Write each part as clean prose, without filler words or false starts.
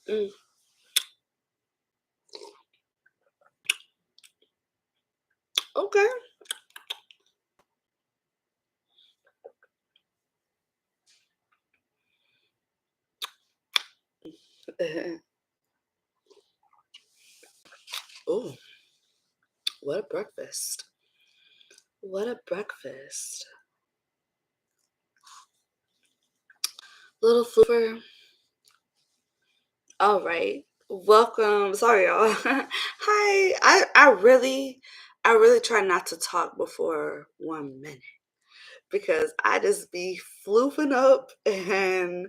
Mm, okay. Oh, what a breakfast. What a breakfast. Little floofer. All right. Welcome. Sorry, y'all. Hi. I really try not to talk before 1 minute because I just be floofing up and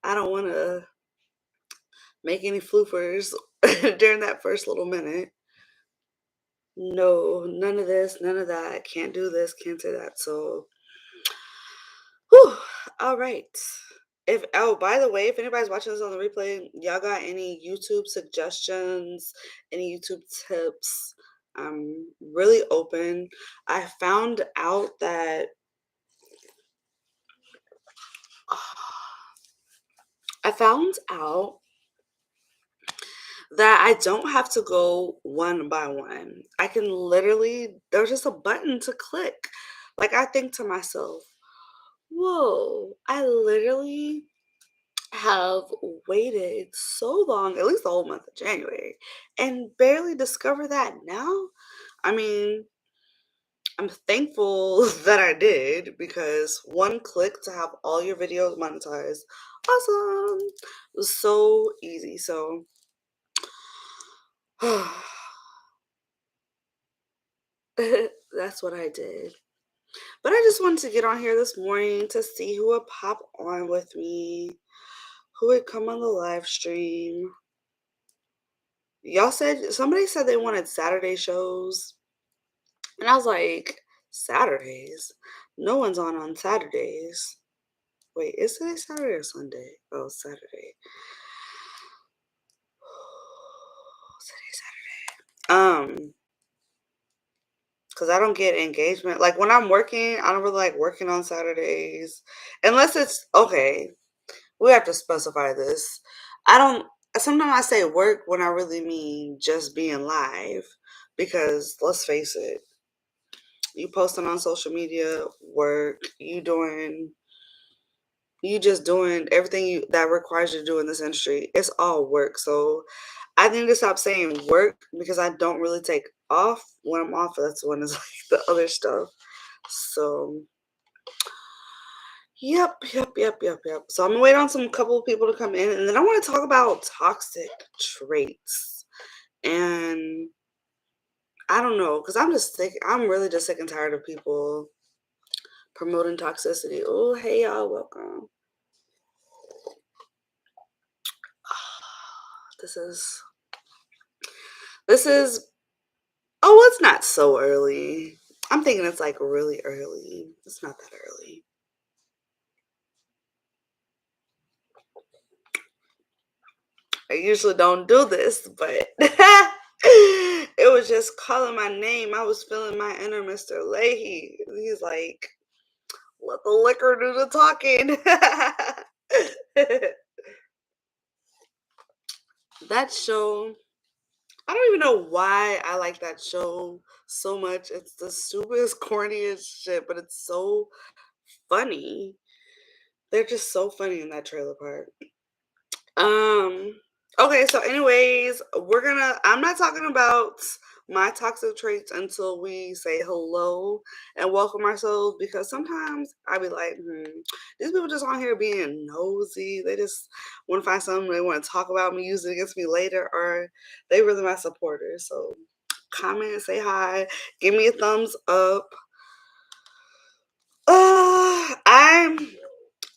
I don't want to make any floofers during that first little minute. No, none of this, none of that. Can't do this, can't say that. So, whew, all right. If by the way, if anybody's watching this on the replay, y'all got any YouTube suggestions, any YouTube tips? I'm really open. I found out that I found out that I don't have to go one by one. I can literally, there's just a button to click. Like I think to myself, whoa, I literally have waited so long, at least the whole month of January, and barely discover that now. I mean, I'm thankful that I did because one click to have all your videos monetized. Awesome. It was so easy. So that's what I did. But I just wanted to get on here this morning to see who would pop on with me, who would come on the live stream. Y'all said somebody said they wanted Saturday shows, and I was like, Saturdays? No one's on Saturdays. Wait, is today Saturday or Sunday? Oh, Saturday. Saturday, Saturday. Because I don't get engagement. Like when I'm working, I don't really like working on Saturdays. Unless it's okay. We have to specify this. I don't sometimes I say work when I really mean just being live. Because let's face it, you posting on social media, work, you just doing everything that requires you to do in this industry. It's all work. So I need to stop saying work because I don't really take off. When I'm off, that's when it's like the other stuff. So yep. So I'm gonna wait on some couple of people to come in, and then I want to talk about toxic traits. And I don't know, because I'm just sick. I'm really just sick and tired of people promoting toxicity. Oh, hey y'all, welcome. This is this is oh, it's not so early. I'm thinking it's like really early. It's not that early. I usually don't do this, but it was just calling my name. I was feeling my inner Mr. Leahy. He's like, let the liquor do the talking. That show, I don't even know why I like that show so much. It's the stupidest, corniest shit, but it's so funny. They're just so funny in that trailer park. Um, okay, so anyways, I'm not talking about my toxic traits until we say hello and welcome ourselves because sometimes I be like, these people just on here being nosy. They just want to find something they want to talk about me, use it against me later, or they really my supporters. So comment, say hi, give me a thumbs up. I'm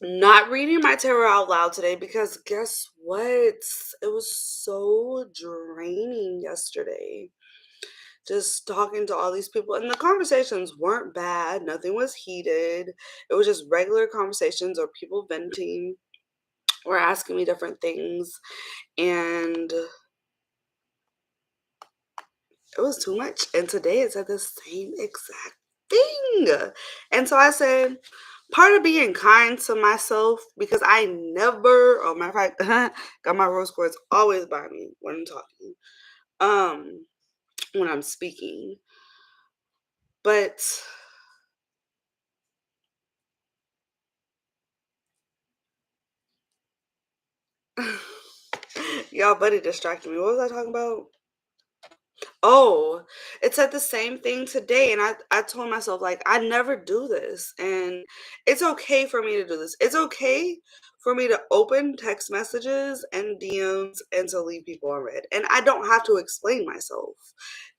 not reading my tarot out loud today because guess what? It was so draining yesterday. Just talking to all these people, and the conversations weren't bad, nothing was heated. It was just regular conversations or people venting or asking me different things, and it was too much. And today it said the same exact thing. And so I said, part of being kind to myself because I never, oh matter of fact, got my rose quartz always by me when I'm talking, um, when I'm speaking. But y'all buddy distracted me. What was I talking about? Oh, it said the same thing today, and I told myself, like, I never do this, and it's okay for me to do this. It's okay for me to open text messages and DMs and to leave people on red, and I don't have to explain myself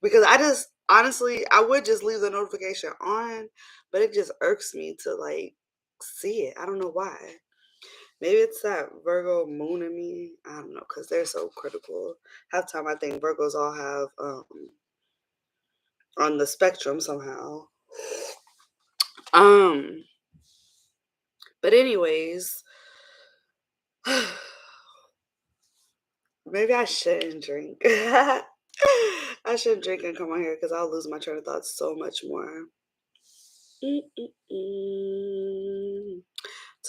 because I just honestly I would just leave the notification on, but it just irks me to like see it. I don't know why. Maybe it's that Virgo moon in me. I don't know, because they're so critical. Half time I think Virgos all have on the spectrum somehow. Um, but anyways, maybe I shouldn't drink. I shouldn't drink and come on here because I'll lose my train of thought so much more. Mm-mm-mm.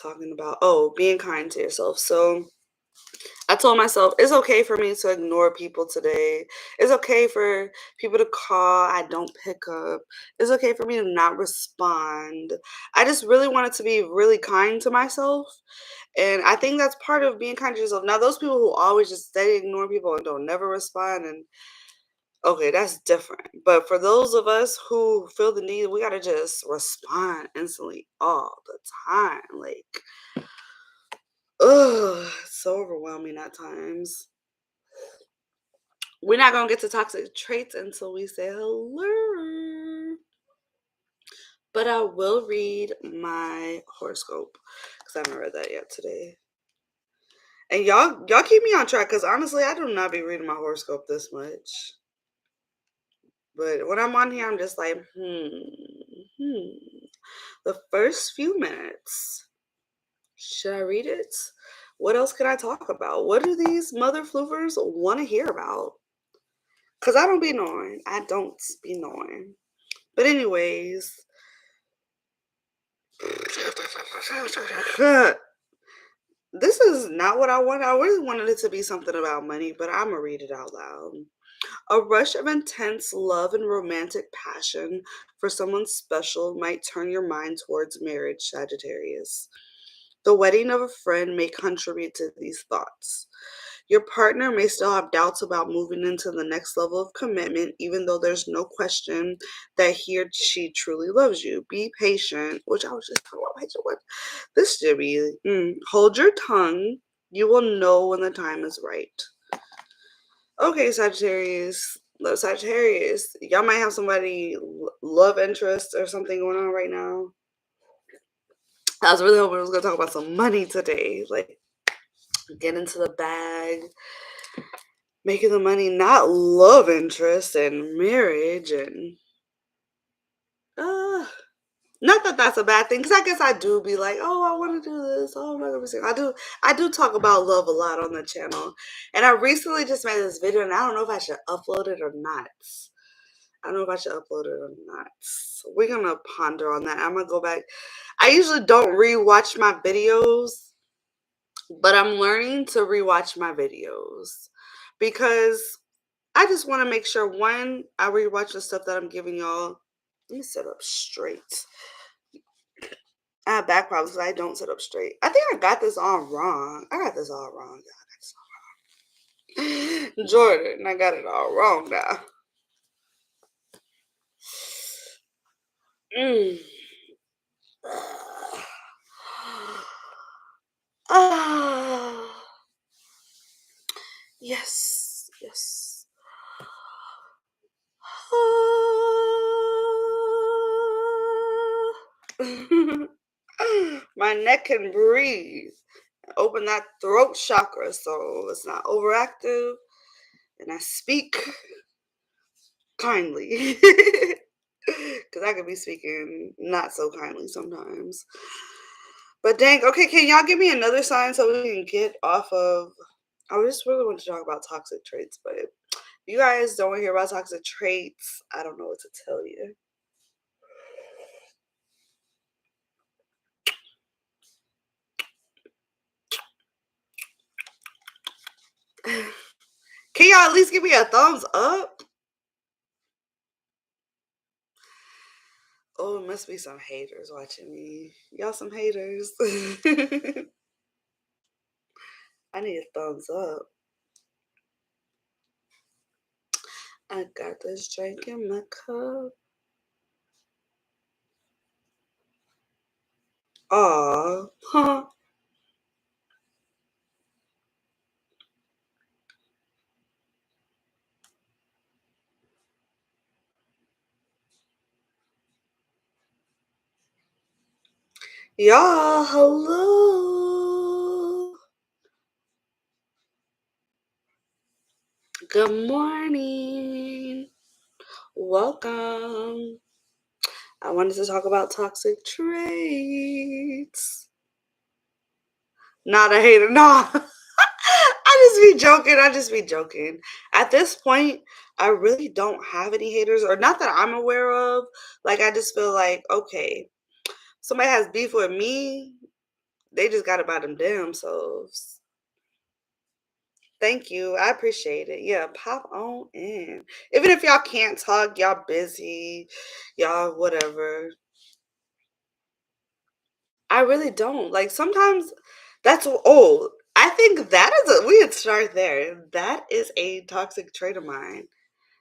Talking about being kind to yourself. So I told myself it's okay for me to ignore people today. It's okay for people to call, I don't pick up. It's okay for me to not respond. I just really wanted to be really kind to myself. And I think that's part of being kind to yourself. Now, those people who always just steady ignore people and don't never respond, and okay, that's different. But for those of us who feel the need, we gotta just respond instantly all the time. Like, ugh, it's so overwhelming at times. We're not gonna get to toxic traits until we say hello. But I will read my horoscope because I haven't read that yet today. And y'all keep me on track because honestly, I do not be reading my horoscope this much. But when I'm on here, I'm just like, The first few minutes, should I read it? What else can I talk about? What do these mother floofers want to hear about? Because I don't be knowing. I don't be knowing. But anyways, this is not what I wanted. I really wanted it to be something about money, but I'm gonna read it out loud. A rush of intense love and romantic passion for someone special might turn your mind towards marriage, Sagittarius. The wedding of a friend may contribute to these thoughts. Your partner may still have doubts about moving into the next level of commitment, even though there's no question that he or she truly loves you. Be patient, which I was just talking about patient with. This should be, hold your tongue. You will know when the time is right. Okay, Sagittarius. Look, Sagittarius, y'all might have somebody love interest or something going on right now. I was really hoping I was gonna talk about some money today, like get into the bag, making the money, not love interest and marriage and uh not that that's a bad thing, because I guess I do be like, oh, I want to do this. Oh, I'm not gonna be sick. I do talk about love a lot on the channel, and I recently just made this video, and I don't know if I should upload it or not. I don't know if I should upload it or not. So we're gonna ponder on that. I'm gonna go back. I usually don't rewatch my videos, but I'm learning to rewatch my videos because I just want to make sure one, I rewatch the stuff that I'm giving y'all. Let me sit up straight. I have back problems because I don't sit up straight. I think I got this all wrong. I got this all wrong. Jordan, I got it all wrong now. Mm. Ah, yes, yes. My neck can breathe. Open that throat chakra so it's not overactive and I speak kindly. Because I could be speaking not so kindly sometimes. But dang, okay, can y'all give me another sign so we can get off of. I just really want to talk about toxic traits, but if you guys don't want to hear about toxic traits, I don't know what to tell you. Can y'all at least give me a thumbs up? Oh, it must be some haters watching me. Y'all some haters. I need a thumbs up. I got this drink in my cup. Aw. Huh. Y'all, hello. Good morning. Welcome. I wanted to talk about toxic traits. Not a hater. No. I just be joking. I just be joking. At this point, I really don't have any haters, or not that I'm aware of. Like, I just feel like, okay, somebody has beef with me, they just got about them damn selves. Thank you. I appreciate it. Yeah, pop on in. Even if y'all can't talk, y'all busy, y'all whatever. I really don't. Like sometimes that's oh, I think that is a we would start there. That is a toxic trait of mine.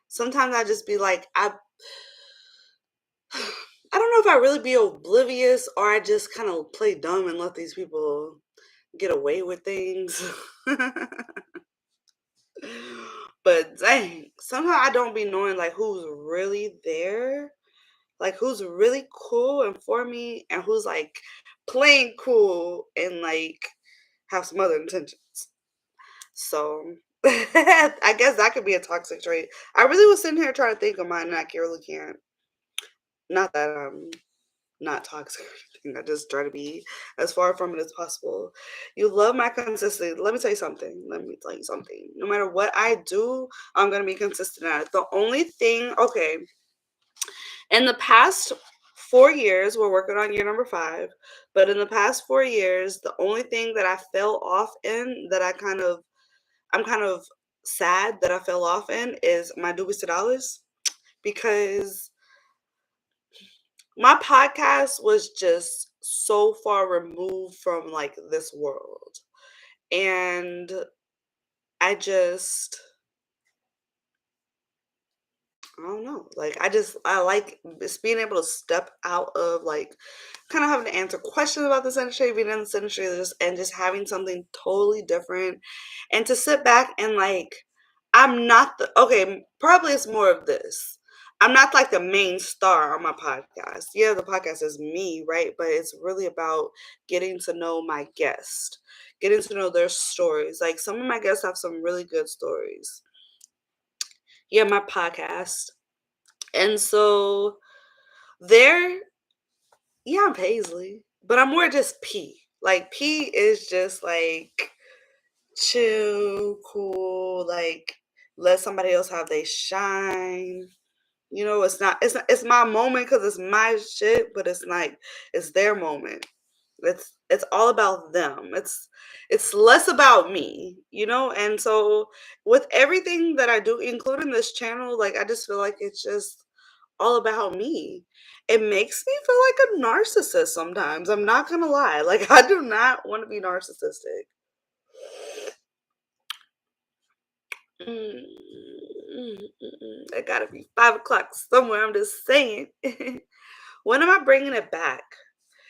Sometimes I just be like, I don't know if I really be oblivious or I just kind of play dumb and let these people get away with things. But dang, somehow I don't be knowing like who's really there, like who's really cool and for me, and who's like playing cool and like have some other intentions. So I guess that could be a toxic trait. I really was sitting here trying to think of mine, and I really can't. Not that not toxic or anything. I just try to be as far from it as possible. You love my consistency. Let me tell you something. Let me tell you something. No matter what I do, I'm gonna be consistent at it. The only thing, okay, in the past 4 years, we're working on year number 5, but in the past 4 years, the only thing that I fell off in that I'm kind of sad that I fell off in is my Dubis to dollars because my podcast was just so far removed from like this world. And I just I don't know. Like I like just being able to step out of like kind of having to answer questions about this industry, being in this industry, just having something totally different, and to sit back and like I'm not the okay. Probably it's more of this. I'm not like the main star on my podcast. Yeah, the podcast is me, right? But it's really about getting to know my guest, getting to know their stories. Like some of my guests have some really good stories. Yeah, my podcast. And so there, yeah, I'm Paisley, but I'm more just P. Like P is just like chill, cool, like let somebody else have they shine. You know, it's my moment because it's my shit, but it's like it's their moment. It's all about them. It's less about me, you know? And so with everything that I do, including this channel, like I just feel like it's just all about me. It makes me feel like a narcissist sometimes. I'm not gonna lie. Like I do not want to be narcissistic. Mm, it gotta be 5 o'clock somewhere. I'm just saying. When am I bringing it back?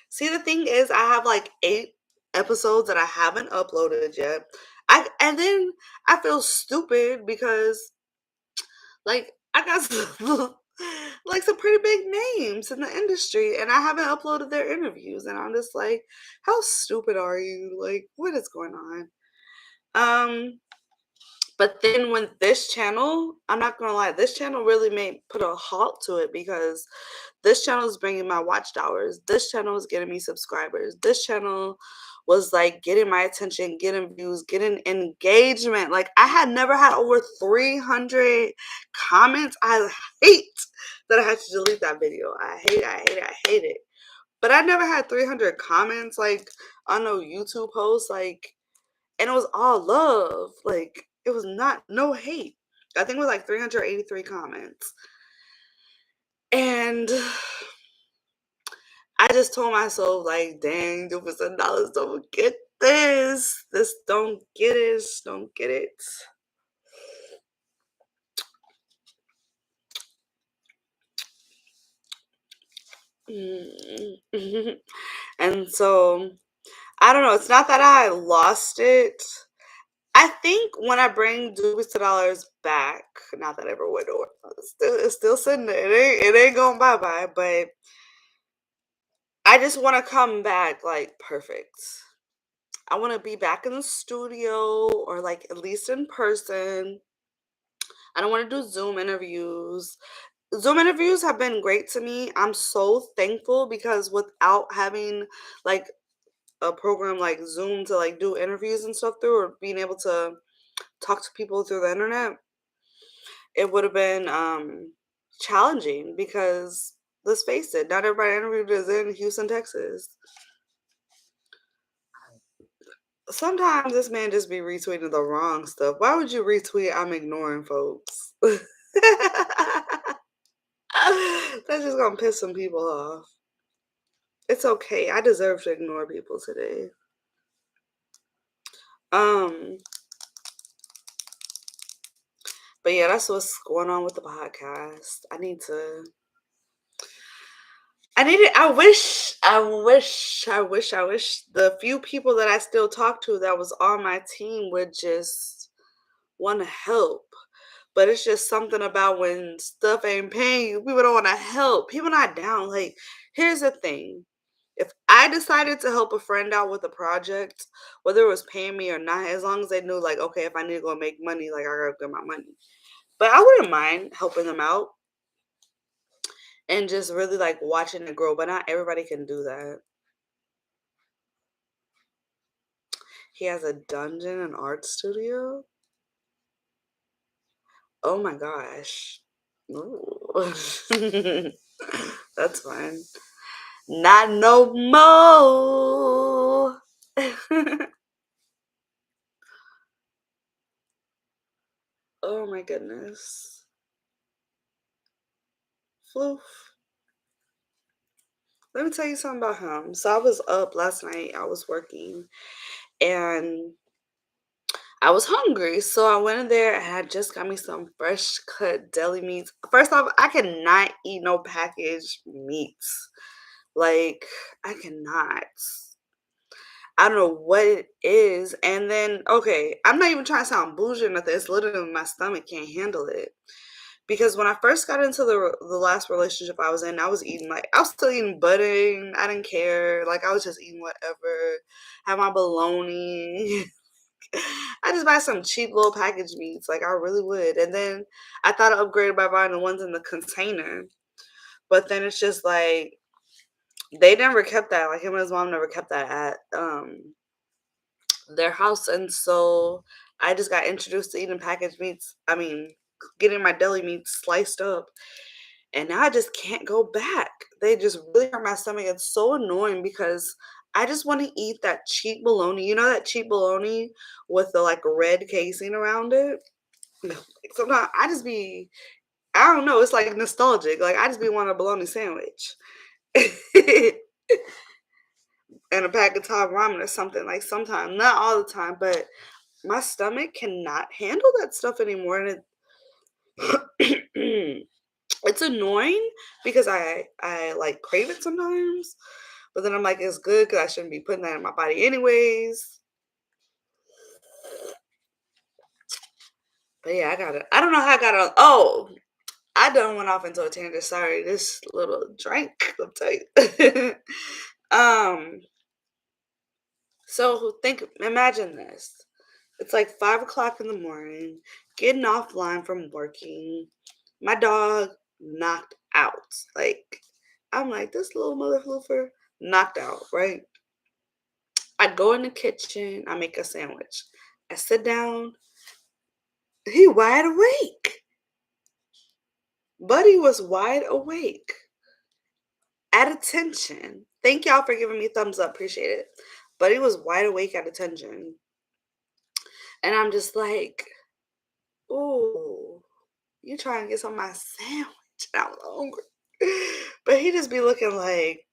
See, the thing is, I have like 8 episodes that I haven't uploaded yet. And then I feel stupid because like I got some, like some pretty big names in the industry, and I haven't uploaded their interviews, and I'm just like, how stupid are you? Like, what is going on? Um, but then when this channel, I'm not gonna lie, this channel really made put a halt to it because this channel is bringing my watch hours. This channel is getting me subscribers. This channel was like getting my attention, getting views, getting engagement. Like I had never had over 300 comments. I hate that I had to delete that video. I hate it. But I never had 300 comments like on no YouTube post. Like, and it was all love. Like, It was not no hate. I think it was like 383 comments. And I just told myself, like, dang, $2% don't get this. This don't get it. Don't get it. Mm. And so I don't know. It's not that I lost it. I think when I bring Dubis to dollars back, not that I ever went over, it's still sitting there. It ain't going bye bye. But I just want to come back like perfect. I want to be back in the studio or like at least in person. I don't want to do Zoom interviews. Zoom interviews have been great to me. I'm so thankful because without having like a program like Zoom to like do interviews and stuff through, or being able to talk to people through the internet, it would have been challenging because let's face it, not everybody interviewed is in Houston, Texas. Sometimes this man just be retweeting the wrong stuff. Why would you retweet I'm ignoring folks? That's just gonna piss some people off. It's okay. I deserve to ignore people today. Um, but yeah, that's what's going on with the podcast. I need it. I wish the few people that I still talk to that was on my team would just want to help. But it's just something about when stuff ain't paying you, people don't want to help. People not down. Like, here's the thing. If I decided to help a friend out with a project, whether it was paying me or not, as long as they knew, like, okay, if I need to go make money, like, I gotta get my money. But I wouldn't mind helping them out and just really, like, watching it grow. But not everybody can do that. He has a dungeon and art studio. Oh my gosh. Ooh. That's fine. Not no more. Oh my goodness. Floof. Let me tell you something about him. So I was up last night. I was working and I was hungry. So I went in there and I just got me some fresh cut deli meats. First off, I cannot eat no packaged meats. Like, I cannot. I don't know what it is. And then, okay, I'm not even trying to sound bougie or nothing. It's literally my stomach can't handle it. Because when I first got into the last relationship I was in, I was eating like I was still eating budding. I didn't care. Like I was just eating whatever. Have my bologna. I just buy some cheap little packaged meats. Like I really would. And then I thought I upgraded by buying the ones in the container. But then it's just like they never kept that. Like him and his mom never kept that at their house. And so I just got introduced to eating packaged meats. I mean, getting my deli meats sliced up. And now I just can't go back. They just really hurt my stomach. It's so annoying because I just want to eat that cheap bologna. You know that cheap bologna with the like red casing around it? Like, sometimes I just be, I don't know, it's like nostalgic. Like I just be wanting a bologna sandwich. And a pack of Thai ramen or something. Like sometimes, not all the time, but my stomach cannot handle that stuff anymore. And it it's annoying because I like crave it sometimes, but then I'm like it's good because I shouldn't be putting that in my body anyways. But yeah, I don't know how I got on. Oh, I done went off into a tangent. Sorry, this little drink. I'll tell you. um. So imagine this. It's like 5 o'clock in the morning, getting offline from working. My dog knocked out. Like, I'm like, this little mother floofer knocked out, right? I go in the kitchen, I make a sandwich. I sit down, he wide awake. Buddy was wide awake. At attention. Thank y'all for giving me thumbs up. Appreciate it. Buddy was wide awake at attention. And I'm just like, ooh, you trying to get some of my sandwich? And I was hungry. But he just be looking like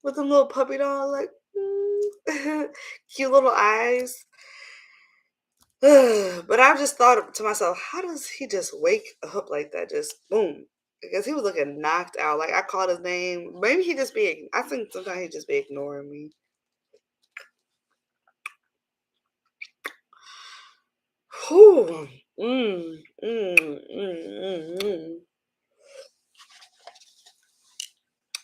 with them little puppy dog, like cute little eyes. But I just thought to myself, how does he just wake up like that? Just boom. Because he was looking knocked out. Like I called his name. Maybe he just be, I think sometimes he just be ignoring me. Whew. Mm.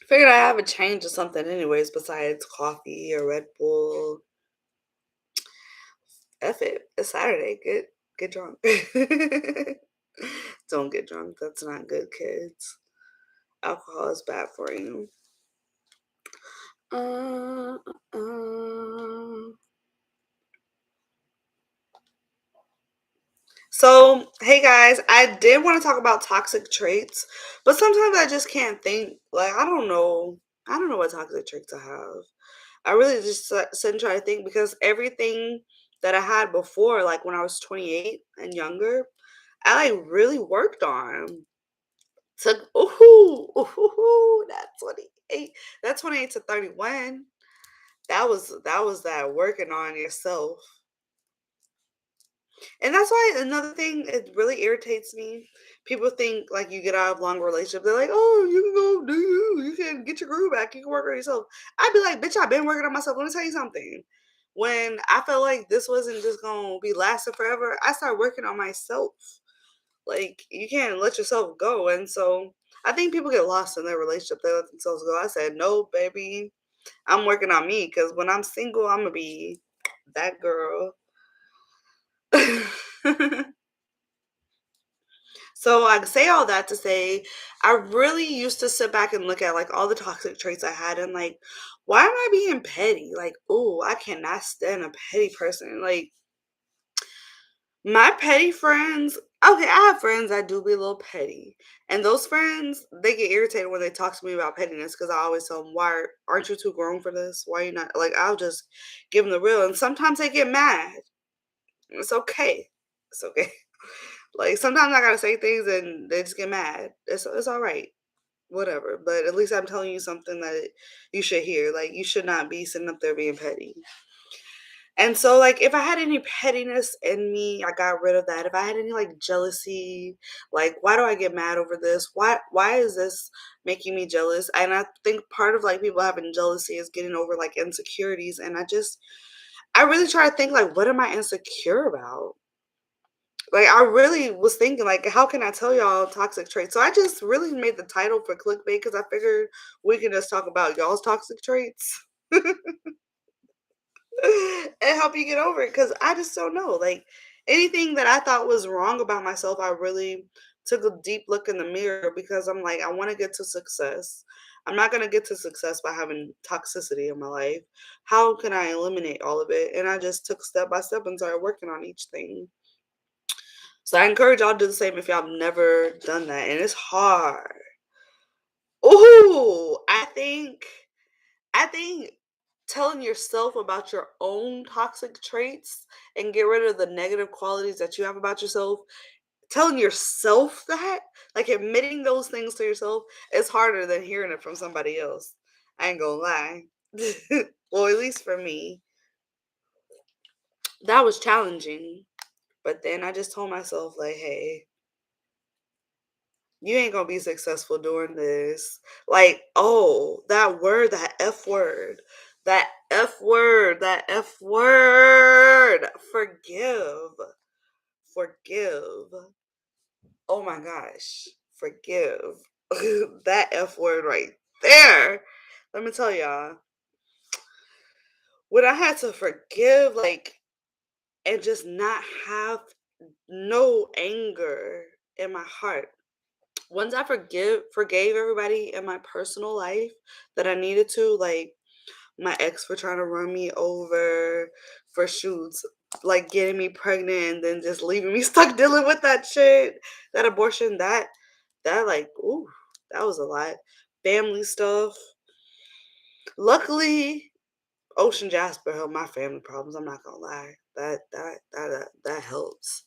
Figured I have a change of something anyways besides coffee or Red Bull. F it. It's Saturday. Get drunk. Don't get drunk. That's not good, kids. Alcohol is bad for you. Uh, uh. So, hey guys, I did want to talk about toxic traits, but sometimes I just can't think. Like, I don't know. I don't know what toxic traits I have. I really just sit and try to think because everything that I had before, like when I was 28 and younger, I like really worked on. Took that 28. That 28 to 31. That was that working on yourself. And that's why another thing it really irritates me. People think like you get out of long relationship, they're like, oh, you can go do you can get your groove back, you can work on yourself. I'd be like, bitch, I've been working on myself. Let me tell you something. When I felt like this wasn't just gonna be lasting forever, I started working on myself. Like you can't let yourself go. And so I think people get lost in their relationship. They let themselves go. I said, no, baby, I'm working on me because when I'm single, I'm gonna be that girl. So I say all that to say I really used to sit back and look at like all the toxic traits I had and like, why am I being petty? Like, oh, I cannot stand a petty person. Like my petty friends, okay, I have friends that do be a little petty. And those friends, they get irritated when they talk to me about pettiness because I always tell them, why aren't you too grown for this? Why are you not like I'll just give them the real. And sometimes they get mad. It's okay. It's okay. Like sometimes I gotta say things and they just get mad. It's all right, whatever. But at least I'm telling you something that you should hear. Like you should not be sitting up there being petty. And so like if I had any pettiness in me, I got rid of that. If I had any like jealousy, like why do I get mad over this? Why is this making me jealous? And I think part of like people having jealousy is getting over like insecurities. And I really try to think like what am I insecure about? Like, I really was thinking, like, how can I tell y'all toxic traits? So I just really made the title for clickbait because I figured we can just talk about y'all's toxic traits and help you get over it. Because I just don't know. Like, anything that I thought was wrong about myself, I really took a deep look in the mirror because I'm like, I want to get to success. I'm not going to get to success by having toxicity in my life. How can I eliminate all of it? And I just took step by step and started working on each thing. So I encourage y'all to do the same if y'all have never done that. And it's hard. Ooh, I think telling yourself about your own toxic traits and get rid of the negative qualities that you have about yourself, telling yourself that, like admitting those things to yourself is harder than hearing it from somebody else. I ain't gonna lie. Well, at least for me, that was challenging. But then I just told myself, like, hey, you ain't gonna be successful doing this. Like, oh, that word, that F word, that F word, that F word. Forgive. Forgive. Oh my gosh. Forgive. That F word right there. Let me tell y'all. When I had to forgive, like, and just not have no anger in my heart once I forgave everybody in my personal life that I needed to, like my ex for trying to run me over, for shoots, like getting me pregnant and then just leaving me stuck dealing with that shit, that abortion, that like, ooh, that was a lot. Family stuff. Luckily, Ocean Jasper helped my family problems. I'm not gonna lie. That helps.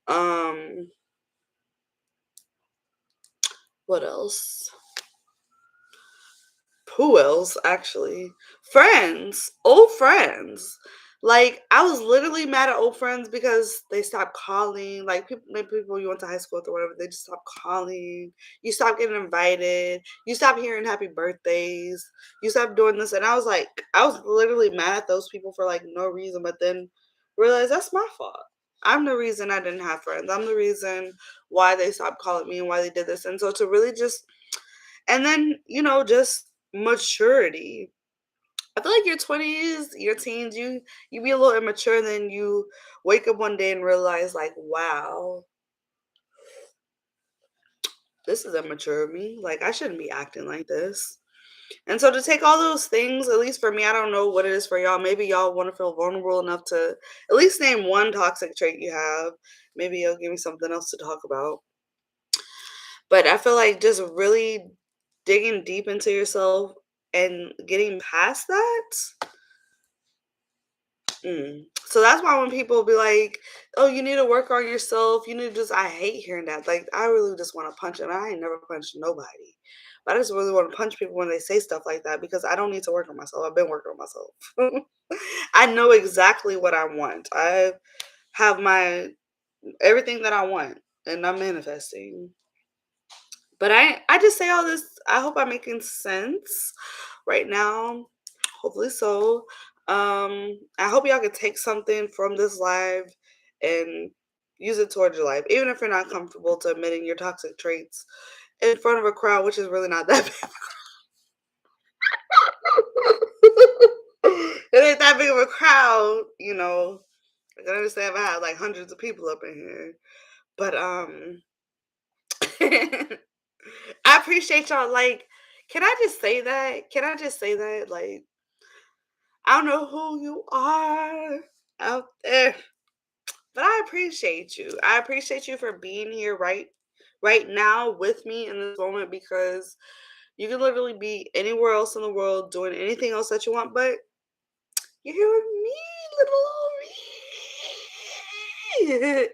Um, what else? Who else actually? Friends, old friends. Like I was literally mad at old friends because they stopped calling. Like people, maybe people you went to high school with or whatever, they just stopped calling. You stopped getting invited. You stopped hearing happy birthdays. You stopped doing this, and I was like, I was literally mad at those people for like no reason. But then realized that's my fault. I'm the reason I didn't have friends. I'm the reason why they stopped calling me and why they did this. And so to really just and then, just maturity. I feel like your 20s, your teens, you be a little immature, and then you wake up one day and realize like, wow, this is immature of me. Like I shouldn't be acting like this. And so to take all those things, at least for me, I don't know what it is for y'all. Maybe y'all want to feel vulnerable enough to at least name one toxic trait you have. Maybe you'll give me something else to talk about. But I feel like just really digging deep into yourself and getting past that. So that's why when people be like, "Oh, you need to work on yourself," you need to just. I hate hearing that. Like, I really just want to punch them. I ain't never punched nobody, but I just really want to punch people when they say stuff like that because I don't need to work on myself. I've been working on myself. I know exactly what I want. I have my everything that I want, and I'm manifesting. But I just say all this. I hope I'm making sense right now. Hopefully so. I hope y'all can take something from this live and use it towards your life, even if you're not comfortable to admitting your toxic traits in front of a crowd, which is really not that big. It ain't that big of a crowd. I can understand if I had like hundreds of people up in here, but I appreciate y'all. Like, can I just say that? Can I just say that? Like, I don't know who you are out there, but I appreciate you. I appreciate you for being here right now with me in this moment because you can literally be anywhere else in the world doing anything else that you want, but you're here with me, little old me.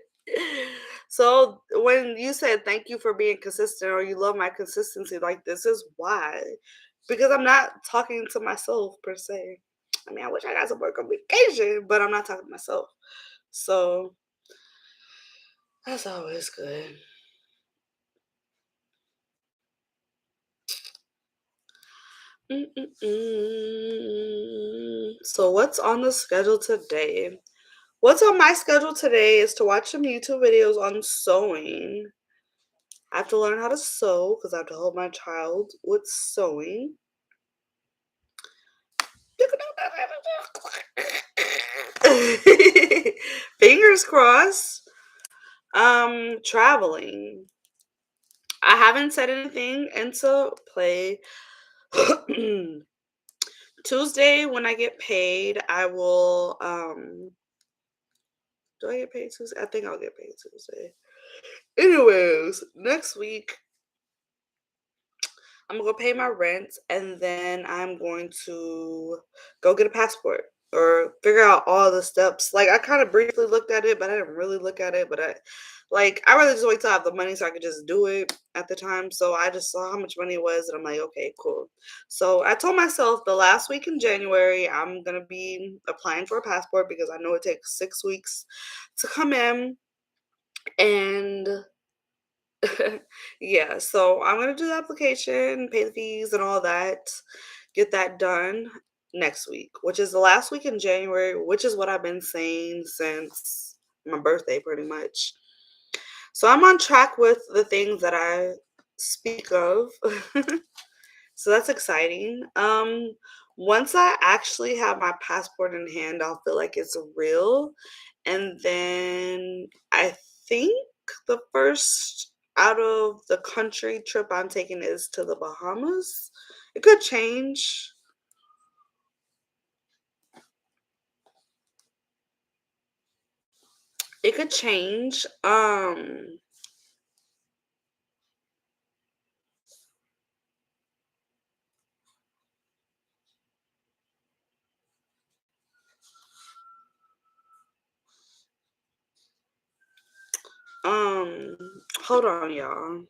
So when you said thank you for being consistent or you love my consistency, like this is why. Because I'm not talking to myself per se. I mean, I wish I got some more communication, but I'm not talking to myself. So that's always good. So what's on the schedule today? What's on my schedule today is to watch some YouTube videos on sewing. I have to learn how to sew because I have to help my child with sewing. Fingers crossed. Traveling. I haven't said anything into play. Tuesday when I get paid, I will do I get paid Tuesday? I think I'll get paid Tuesday. Anyways, next week I'm gonna go pay my rent and then I'm going to go get a passport or figure out all the steps. Like I kind of briefly looked at it, but I didn't really look at it. But I rather just wait till I have the money so I could just do it at the time. So I just saw how much money it was and I'm like, okay, cool. So I told myself the last week in January I'm gonna be applying for a passport because I know it takes 6 weeks to come in and yeah, so I'm gonna do the application, pay the fees and all that, get that done next week, which is the last week in January, which is what I've been saying since my birthday pretty much. So I'm on track with the things that I speak of. So that's exciting. Once I actually have my passport in hand, I'll feel like it's real. And then I think the first out of the country trip I'm taking is to the Bahamas. It could change. It could change. Hold on, y'all.